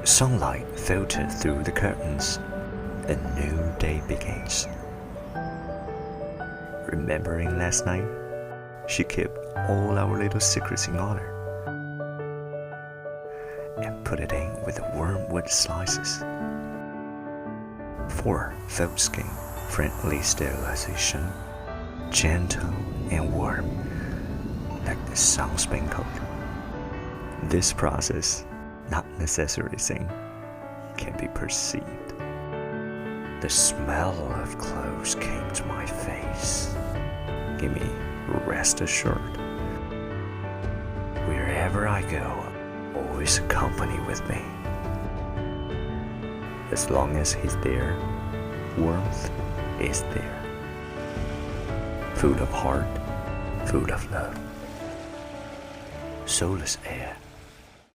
Sunlight filtered through the curtains. A new day begins. Remembering last night, she kept all our little secrets in order and put it in with the wormwood slices. 4. Felt skin, friendly sterilization, gentle and warm, like the sun sprinkled. This process, not necessarily seen, can be perceived. The smell of clothes came to my face. Give me rest assured. Wherever I go, always accompany with me. As long as he's there, warmth is there. Food of heart, food of love. Soulless air.